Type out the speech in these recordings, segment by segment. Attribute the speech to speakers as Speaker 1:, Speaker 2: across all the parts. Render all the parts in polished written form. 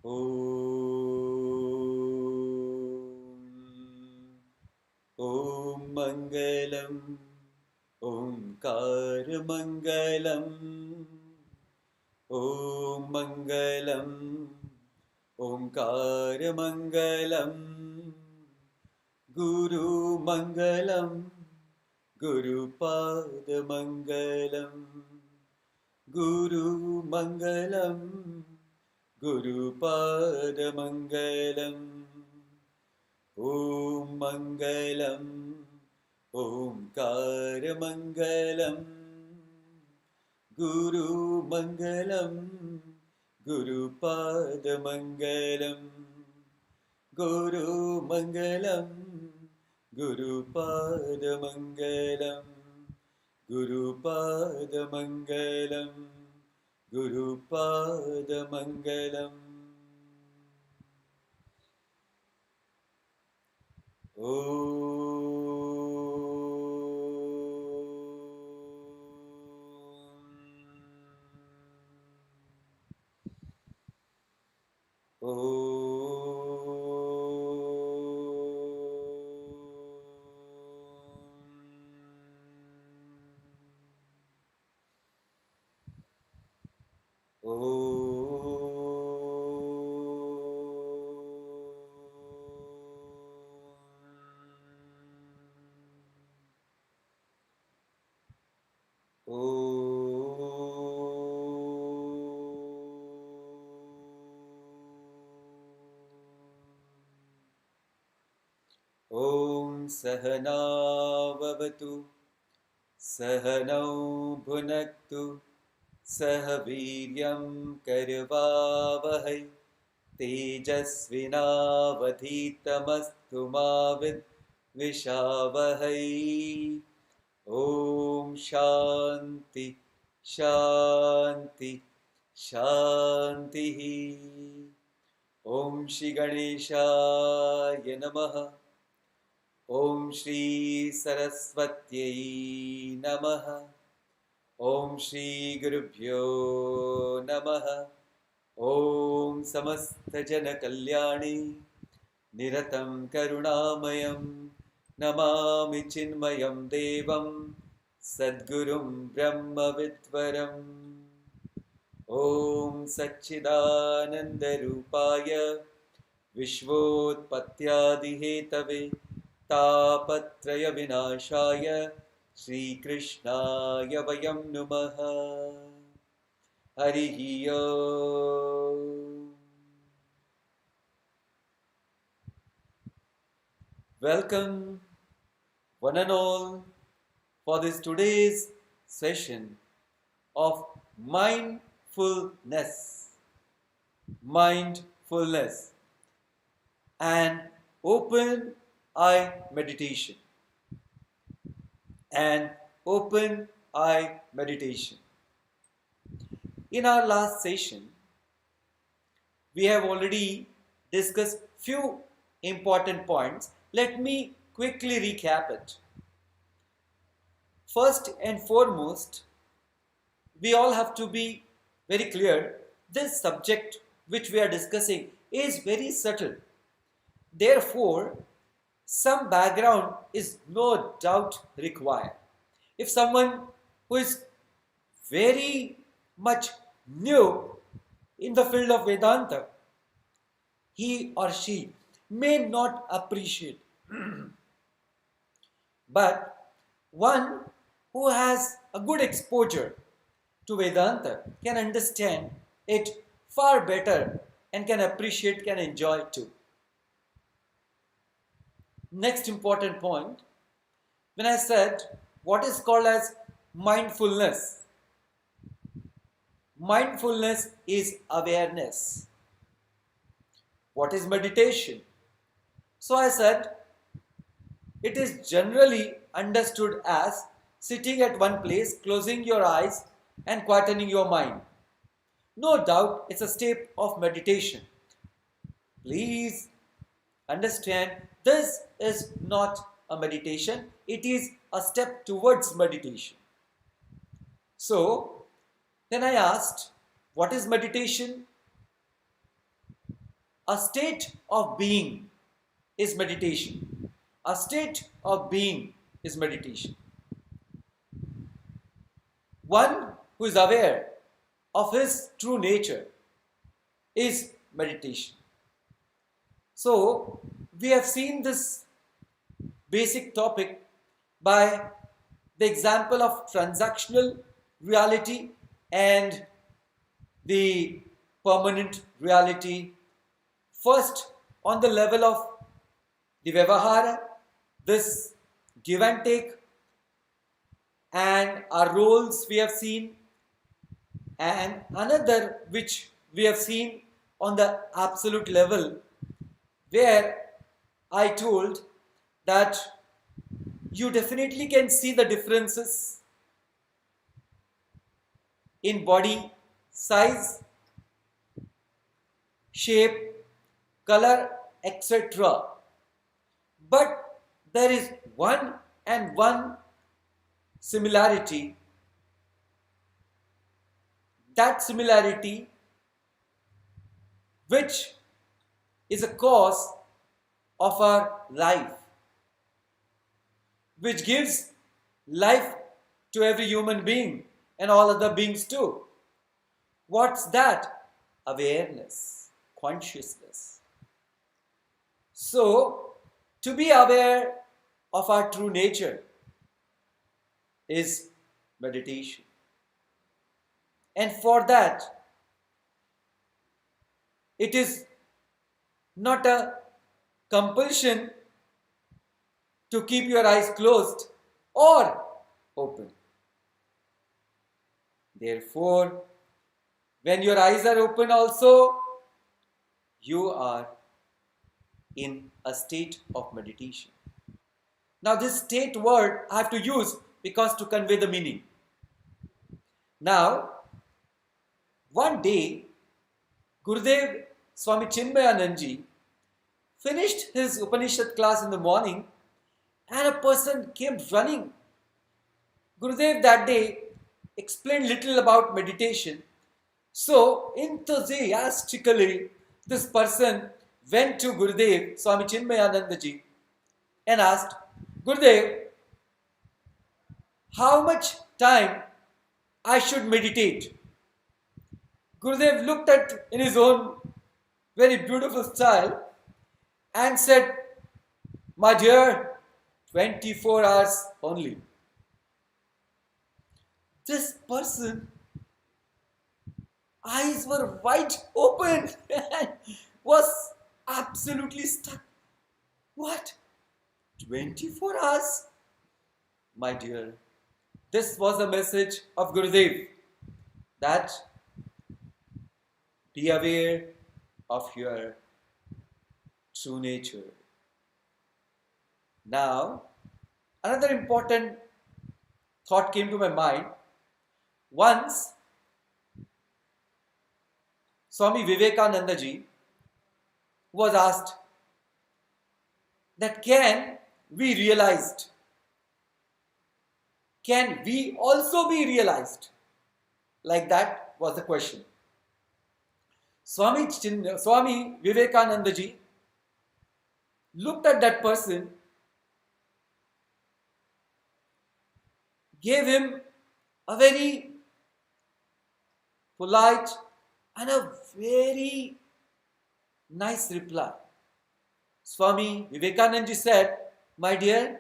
Speaker 1: ॐ मङ्गलम् ओङ्कारमङ्गलम् ॐ मङ्गलम् ओङ्कारमङ्गलम् गुरुमङ्गलम् गुरुपादमङ्गलम् गुरुमङ्गलम् गुरुपादमङ्गलम् ॐ मङ्गलम् ओङ्कारमङ्गलम् गुरुमङ्गलम् गुरुपादमङ्गलम् गुरुमङ्गलम् गुरुपादमङ्गलम् गुरुपादमङ्गलम् गुरुपादमङ्गलम् ॐ सहनाववतु सहनौ भुनक्तु सह वीर्यं करवावहै तेजस्विनावधीतमस्तु मा विद्विषावहै ॐ शान्ति शान्ति शान्तिः ॐ श्री गणेशाय नमः ॐ श्री सरस्वत्यै नमः ॐ श्री गुरुभ्यो नमः ॐ समस्तजनकल्याणे निरतं करुणामयं नमामि चिन्मयं देवं सद्गुरुं ब्रह्मविद्वरम् ॐ सच्चिदानन्दरूपाय विश्वोत्पत्त्यादिहेतवे तापत्रयविनाशाय श्रीकृष्णाय वयं नुमः हरिः ओम्। Welcome one and all for this today's session of mindfulness and open eye meditation In our last session we have already discussed few important points. Let me quickly recap it. First and foremost, we all have to be very clear, this subject which we are discussing is very subtle. Therefore, some background is no doubt required. If someone who is very much new in the field of Vedanta, he or she may not appreciate. But one who has a good exposure to Vedanta can understand it far better and can appreciate, can enjoy it too. Next important point, when I said what is called as mindfulness. Mindfulness is awareness. What is meditation? So I said it is generally understood as sitting at one place, closing your eyes and quietening your mind. No doubt it's a step of meditation. Please understand, this is not a meditation, it is a step towards meditation. So, then I asked, what is meditation? A state of being is meditation. A state of being is meditation. One who is aware of his true nature is meditation. So, we have seen this basic topic by the example of transactional reality and the permanent reality. First, on the level of the Vyavahara, this give and take, and our roles we have seen, and another which we have seen on the absolute level, where I told that you definitely can see the differences in body size, shape, color, etc. But there is one similarity. That similarity, which is a cause of our life, which gives life to every human being and all other beings too. What's that? Awareness, consciousness. So, to be aware of our true nature is meditation. And for that, it is not a compulsion to keep your eyes closed or open. Therefore, when your eyes are open also, you are in a state of meditation. Now, this state word I have to use because to convey the meaning. Now, one day, Gurudev Swami Chinmayanandji finished his Upanishad class in the morning, and a person came running. Gurudev that day explained little about meditation. So, enthusiastically, this person went to Gurudev Swami Chinmayanandaji and asked, Gurudev, how much time I should meditate? Gurudev looked at in his own very beautiful style and said, my dear, 24 hours only. This person eyes were wide open and was absolutely stuck. What? 24 hours? My dear, this was the message of Gurudev, that be aware of your true nature. Now, another important thought came to my mind. Once, Swami Vivekananda ji was asked that can we also be realized? Like that was the question. Swami Vivekananda ji looked at that person, gave him a very polite and a very nice reply. Swami Vivekananda ji said, my dear,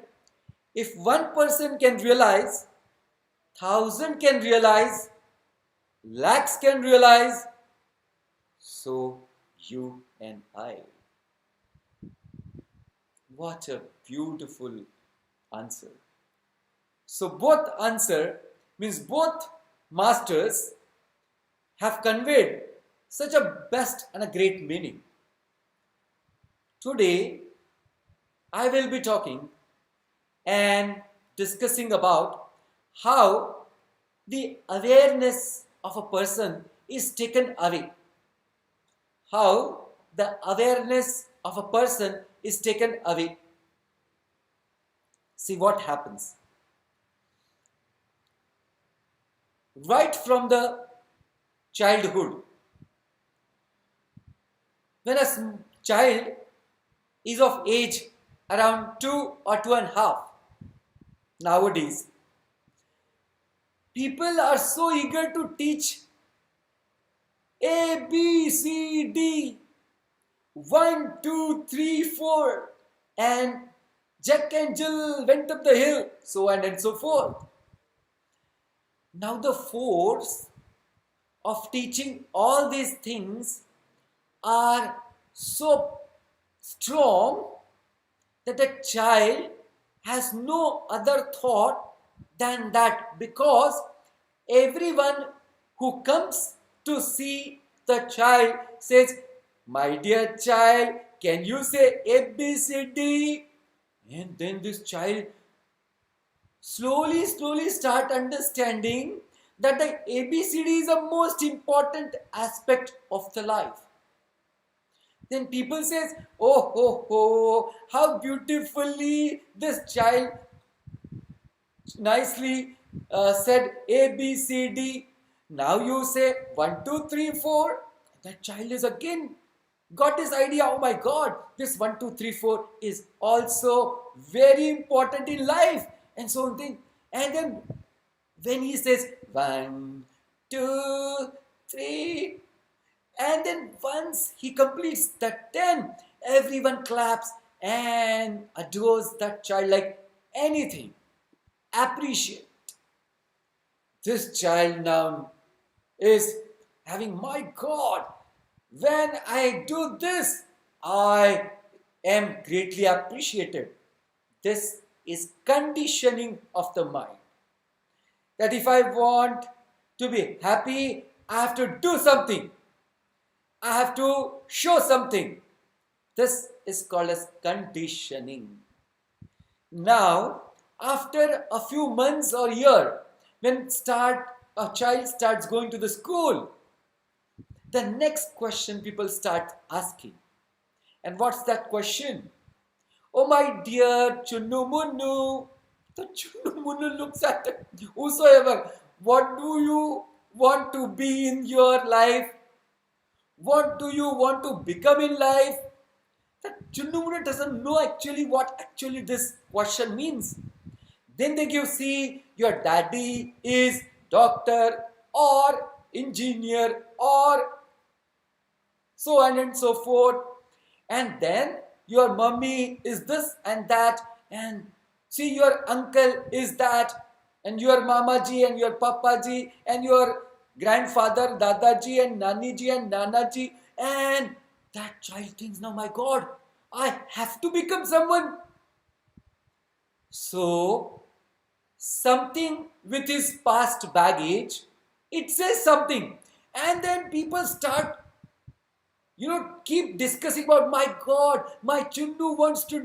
Speaker 1: if one person can realize, 1,000 can realize, lakhs can realize, so you and I. What a beautiful answer. So both answer means both masters have conveyed such a best and a great meaning. Today, I will be talking and discussing about how the awareness of a person is taken away. How the awareness of a person is taken away. See what happens. Right from the childhood, when a child is of age around 2 or 2.5, nowadays, people are so eager to teach A, B, C, D, 1, 2, 3, 4, and Jack and Jill went up the hill, so on and so forth. Now, the force of teaching all these things are so strong that the child has no other thought than that, because everyone who comes to see the child says, "My dear child, can you say ABCD?" And then this child slowly start understanding that the ABCD is the most important aspect of the life. Then people says, "Oh, how beautifully this child nicely said ABCD. Now you say 1, 2, 3, 4." That child is again got this idea, "Oh my God, this 1, 2, 3, 4 is also very important in life." And so on. And then when he says 1, 2, 3, and then once he completes the 10, everyone claps and adores that child like anything. Appreciate. This child now is having, "My God, when I do this, I am greatly appreciated." This is conditioning of the mind. That if I want to be happy, I have to do something. I have to show something. This is called as conditioning. Now, after a few months or year, when a child starts going to the school, the next question people start asking. And what's that question? "Oh my dear Chunnu Munnu." The Chunnu Munnu looks at whosoever. "What do you want to be in your life? What do you want to become in life?" The Chunnu Munnu doesn't know actually what actually this question means. Then they give, "See, your daddy is doctor or engineer or so on and so forth. And then your mummy is this and that. And see, your uncle is that. And your mamaji and your papaji and your grandfather, dadaji and naniji and nanaji." And that child thinks, "Now, my God, I have to become someone." So, something with his past baggage, it says something. And then people start, keep discussing about, "My God, my Chunnu wants to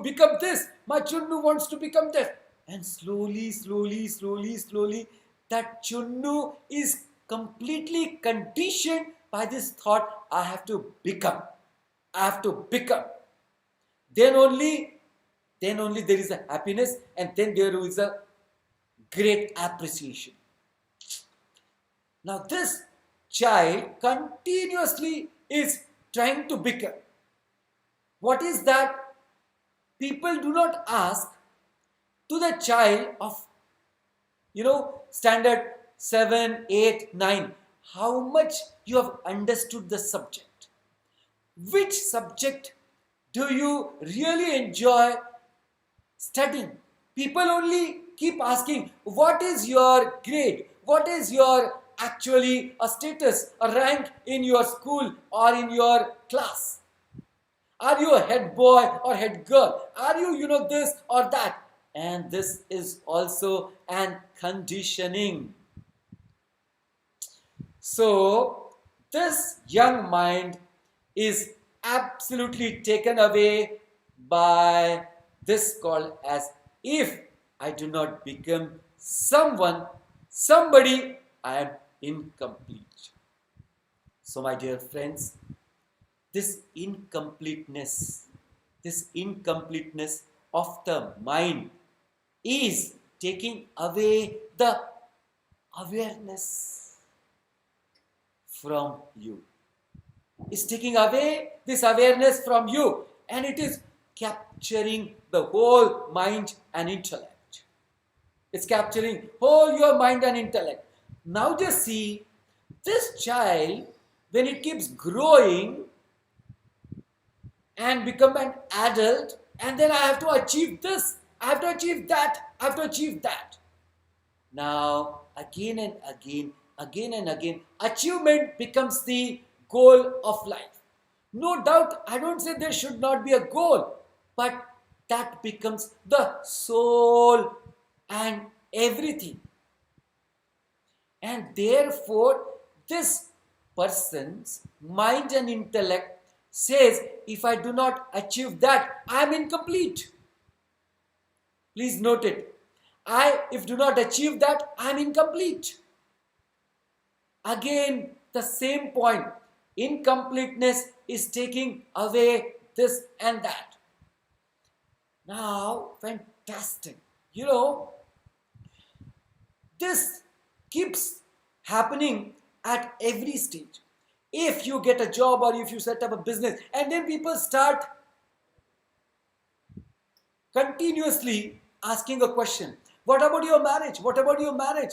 Speaker 1: become this. My Chunnu wants to become that." And slowly, that Chunnu is completely conditioned by this thought, "I have to become. I have to become." Then only there is a happiness, and then there is a great appreciation. Now this child continuously is trying to become. What is that? People do not ask to the child of, standard 7, 8, 9, how much you have understood the subject. Which subject do you really enjoy studying? People only keep asking, "What is your grade? What is your actually a status, a rank in your school or in your class? Are you a head boy or head girl? Are you, this or that?" And this is also an conditioning. So, this young mind is absolutely taken away by this called as, "If I do not become somebody, I am incomplete." So, my dear friends, this incompleteness of the mind is taking away the awareness from you. is taking away this awareness from you, and it is capturing the whole mind and intellect. It's capturing whole your mind and intellect. Now just see, this child, when it keeps growing and become an adult, and then I have to achieve this, I have to achieve that, I have to achieve that. Now, again and again, achievement becomes the goal of life. No doubt, I don't say there should not be a goal, but that becomes the soul and everything. And therefore, this person's mind and intellect says, if I do not achieve that, I am incomplete. Please note it. If do not achieve that, I am incomplete. Again, the same point. Incompleteness is taking away this and that. Now, fantastic. This keeps happening at every stage. If you get a job or if you set up a business, and then people start continuously asking a question. What about your marriage? What about your marriage?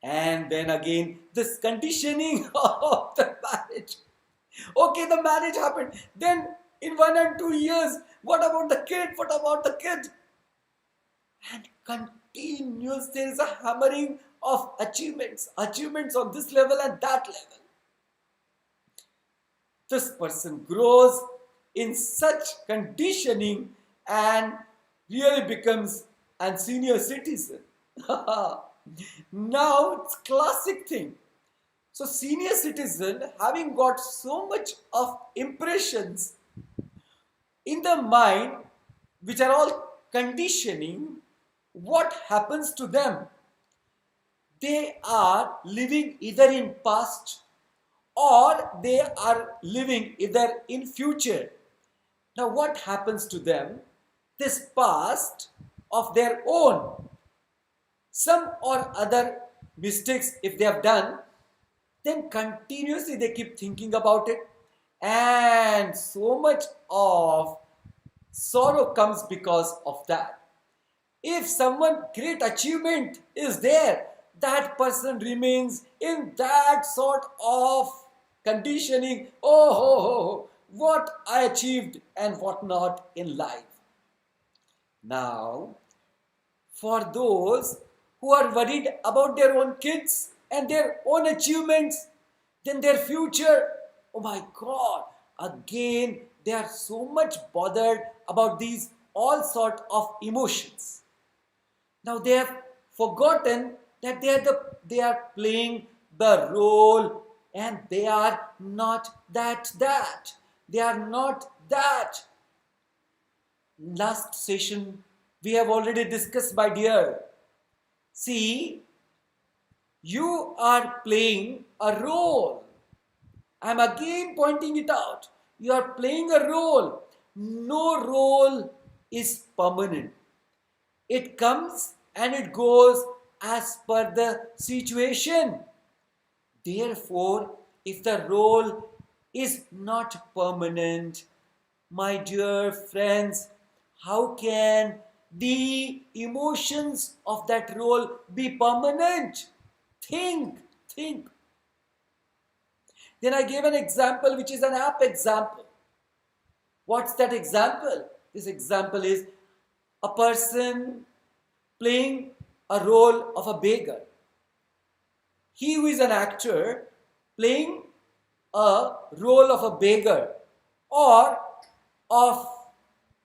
Speaker 1: And then again, this conditioning of the marriage. Okay, the marriage happened. Then in 1 and 2 years, what about the kid? What about the kid? And continuous, there is a hammering of achievements on this level and that level. This person grows in such conditioning and really becomes a senior citizen. Now it's classic thing. So senior citizen, having got so much of impressions in the mind, which are all conditioning, what happens to them? They are living either in past or they are living either in future. Now what happens to them? This past of their own, some or other mistakes if they have done, then continuously they keep thinking about it, and so much of sorrow comes because of that. If someone great achievement is there, that person remains in that sort of conditioning. Oh, what I achieved and what not in life. Now, for those who are worried about their own kids and their own achievements, then their future, oh my God, again they are so much bothered about these all sort of emotions. Now they have forgotten that they are playing the role, and they are not that. They are not that. Last session we have already discussed, my dear. See, you are playing a role. I am again pointing it out. You are playing a role. No role is permanent. It comes and it goes as per the situation. Therefore, if the role is not permanent, my dear friends, how can the emotions of that role be permanent? Think. Then I gave an example which is an apt example. What's that example? This example is a person playing a role of a beggar. He who is an actor playing a role of a beggar or of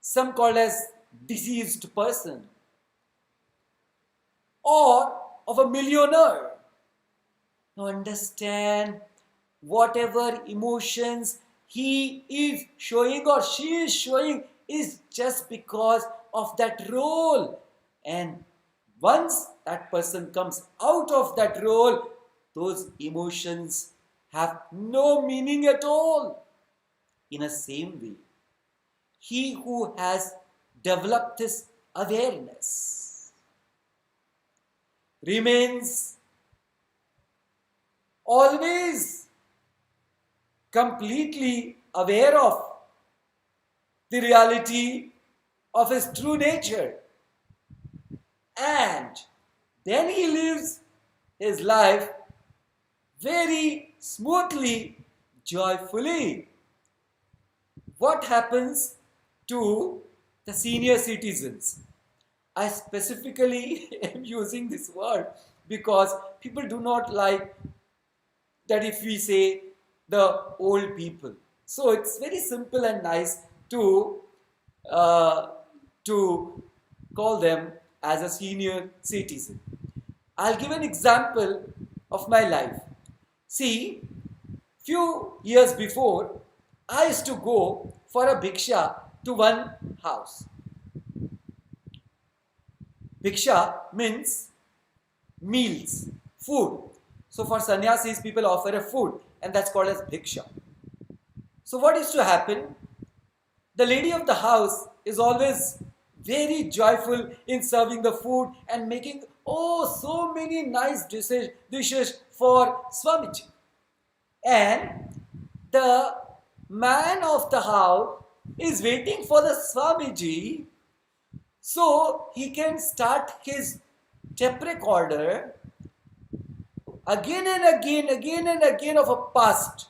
Speaker 1: some called as deceased person or of a millionaire. Now understand, whatever emotions he is showing or she is showing is just because of that role. And once that person comes out of that role, those emotions have no meaning at all. In the same way, he who has developed this awareness remains always completely aware of the reality of his true nature, and then he lives his life very smoothly, joyfully. What happens to the senior citizens? I specifically am using this word because people do not like that if we say the old people. So it's very simple and nice uh, to call them as a senior citizen. I'll give an example of my life. See, few years before, I used to go for a bhiksha to one house. Bhiksha means meals, food. So for sannyasis, people offer a food, and that's called as bhiksha. So what used to happen? The lady of the house is always very joyful in serving the food and making so many nice dishes for Swamiji. And the man of the house is waiting for the Swamiji so he can start his tape recorder again and again of a past.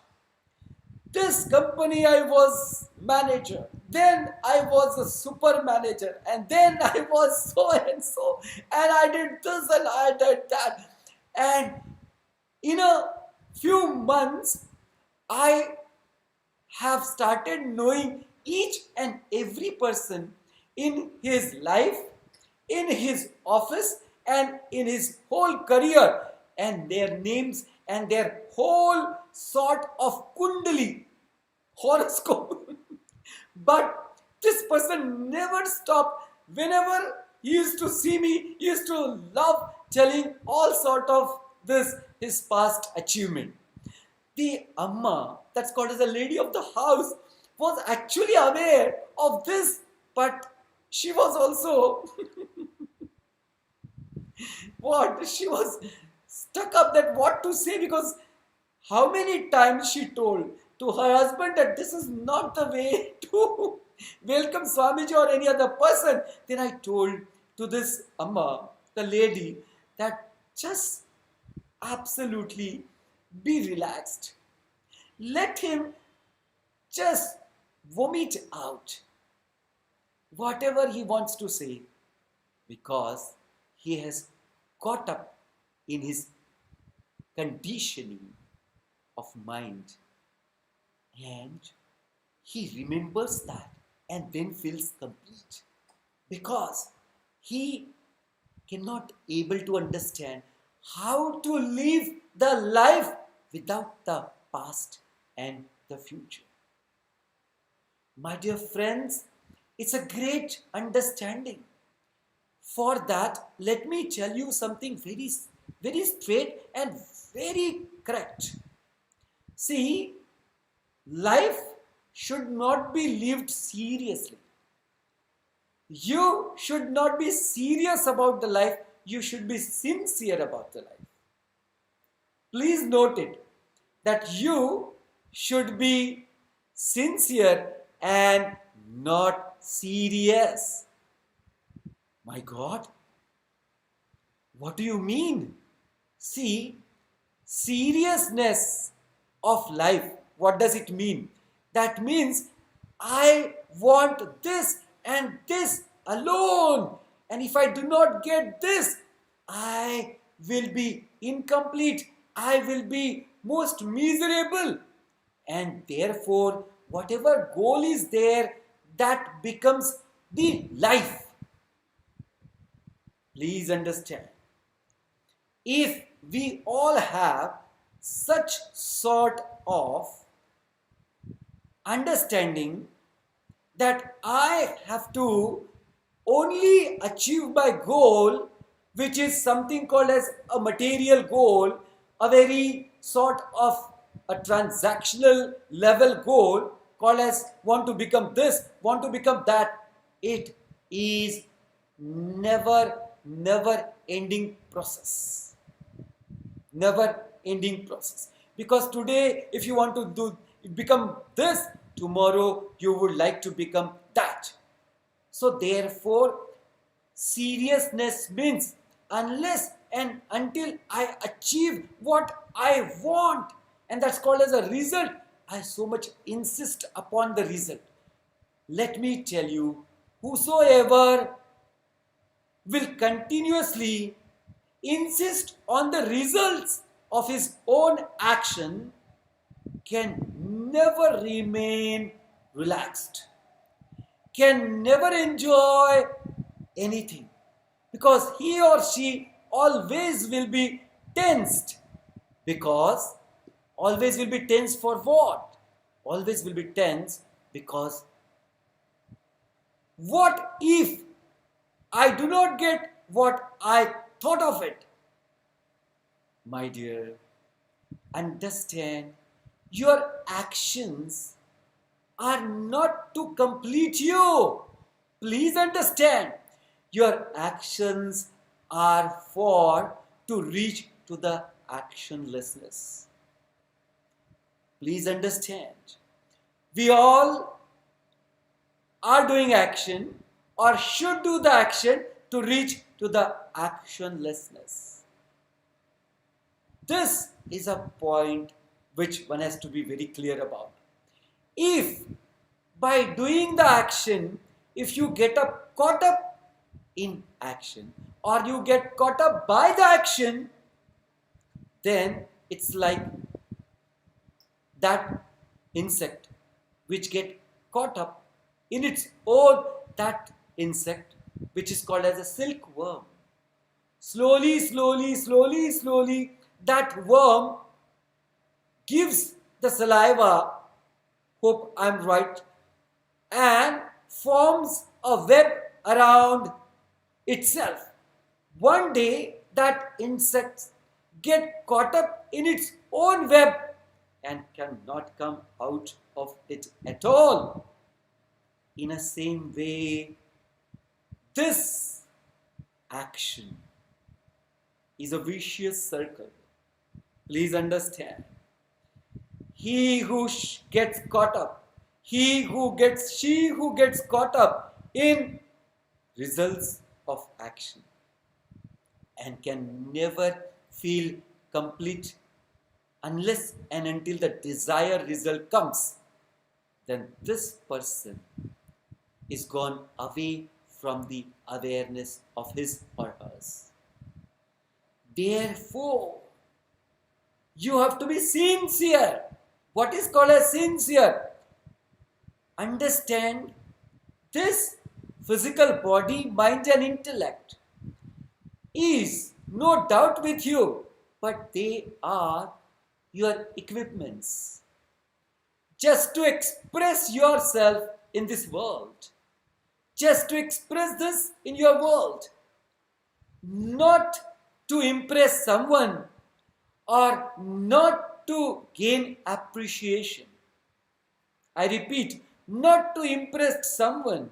Speaker 1: This company I was manager, then I was a super manager, and then I was so and so, and I did this and I did that. And in a few months, I have started knowing each and every person in his life, in his office, and in his whole career, and their names and their whole sort of kundali horoscope. But this person never stopped. Whenever he used to see me, he used to love telling all sort of this his past achievement. The amma, that's called as the lady of the house, was actually aware of this, but she was also what? She was stuck up that what to say, because how many times she told to her husband that this is not the way to welcome Swamiji or any other person. Then I told to this Amma, the lady, that just absolutely be relaxed. Let him just vomit out whatever he wants to say, because he has caught up in his conditioning of mind, and he remembers that and then feels complete, because he cannot able to understand how to live the life without the past and the future. My dear friends, it's a great understanding. For that, let me tell you something very, very straight and very correct. See, life should not be lived seriously. You should not be serious about the life, you should be sincere about the life. Please note it that you should be sincere and not serious. My God, what do you mean? See, seriousness of life, what does it mean? That means I want this and this alone. And if I do not get this, I will be incomplete. I will be most miserable. And therefore, whatever goal is there, that becomes the life. Please understand. If we all have such sort of understanding that I have to only achieve my goal, which is something called as a material goal, a very sort of a transactional level goal called as want to become this, want to become that, it is never ending process. Never ending process. Because today, if you want to do, become this, tomorrow you would like to become that. So therefore, seriousness means unless and until I achieve what I want, and that's called as a result, I so much insist upon the result. Let me tell you, whosoever will continuously insist on the results of his own action can never remain relaxed, can never enjoy anything, because he or she always will be tensed. Because always will be tense for what? Always will be tense because what if I do not get what I thought of it? My dear, understand, your actions are not to complete you. Please understand, your actions are for to reach to the actionlessness. Please understand, we all are doing action or should do the action to reach to the actionlessness. This is a point which one has to be very clear about. If by doing the action, if you get caught up in action or you get caught up by the action, then it's like that insect which get caught up in its own, that insect which is called as a silkworm. Slowly, slowly, slowly, slowly, that worm gives the saliva, hope I'm right, and forms a web around itself. One day that insect get caught up in its own web and cannot come out of it at all. In the same way, this action is a vicious circle. Please understand. He who gets caught up, she who gets caught up in results of action and can never feel complete unless and until the desired result comes, then this person is gone away from the awareness of his or hers. Therefore, you have to be sincere. What is called as sincere? Understand, this physical body, mind and intellect is no doubt with you, but they are your equipments just to express yourself in this world, just to express this in your world, not to impress someone or not to gain appreciation. I repeat, not to impress someone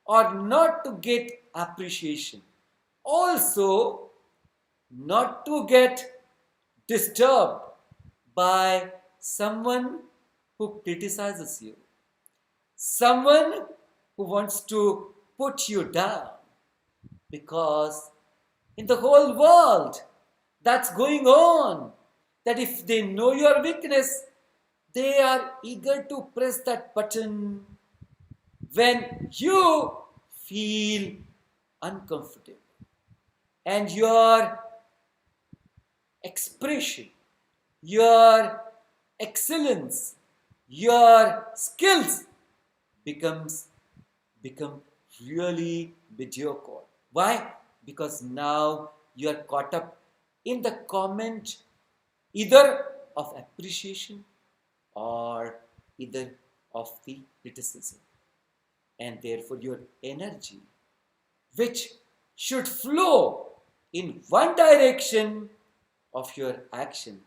Speaker 1: or not to get appreciation. Also, not to get disturbed by someone who criticizes you, someone who wants to put you down, because in the whole world that's going on, that if they know your weakness, they are eager to press that button when you feel uncomfortable and your expression, your excellence, your skills become really mediocre. Why? Because now you are caught up in the comment either of appreciation or either of the criticism. And therefore your energy, which should flow in one direction of your action,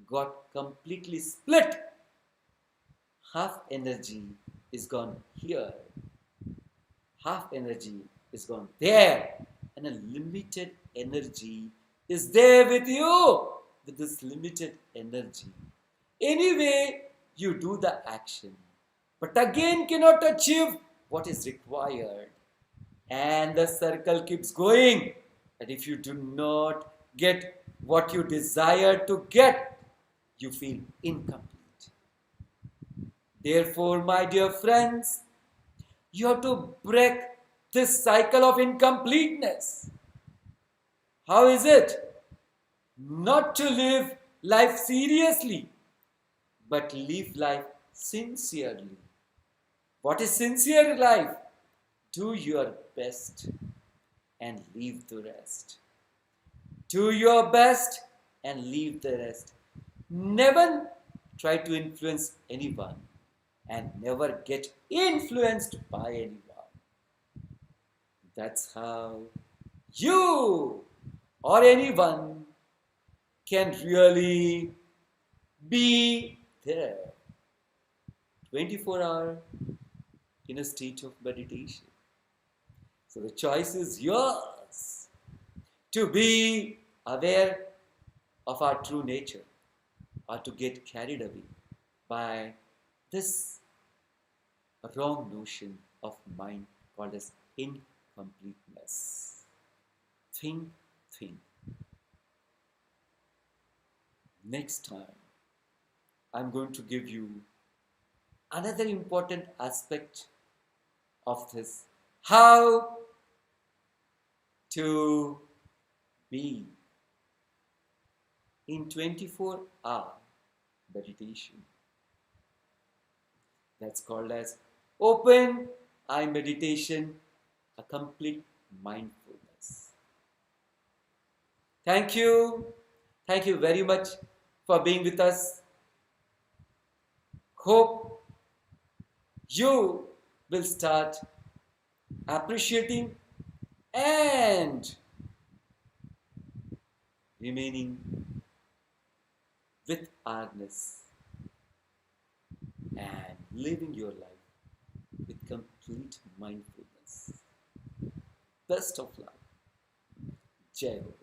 Speaker 1: got completely split. Half energy is gone here, half energy is gone there, and a limited energy is there with you, with this limited energy. Anyway, you do the action, but again cannot achieve what is required. And the circle keeps going. And if you do not get what you desire to get, you feel incomplete. Therefore, my dear friends, you have to break this cycle of incompleteness. How is it? Not to live life seriously, but live life sincerely. What is sincere life? Do your best and leave the rest. Do your best and leave the rest. Never try to influence anyone and never get influenced by anyone. That's how you or anyone can really be there 24 hours in a state of meditation. So the choice is yours to be aware of our true nature or to get carried away by this wrong notion of mind called as incompleteness. Think. Next time, I'm going to give you another important aspect of this. How to be in 24-hour meditation. That's called as open eye meditation, a complete mindfulness. Thank you. Thank you very much for being with us. Hope you will start appreciating and remaining with awareness and living your life with complete mindfulness. Best of luck. Jai Ho.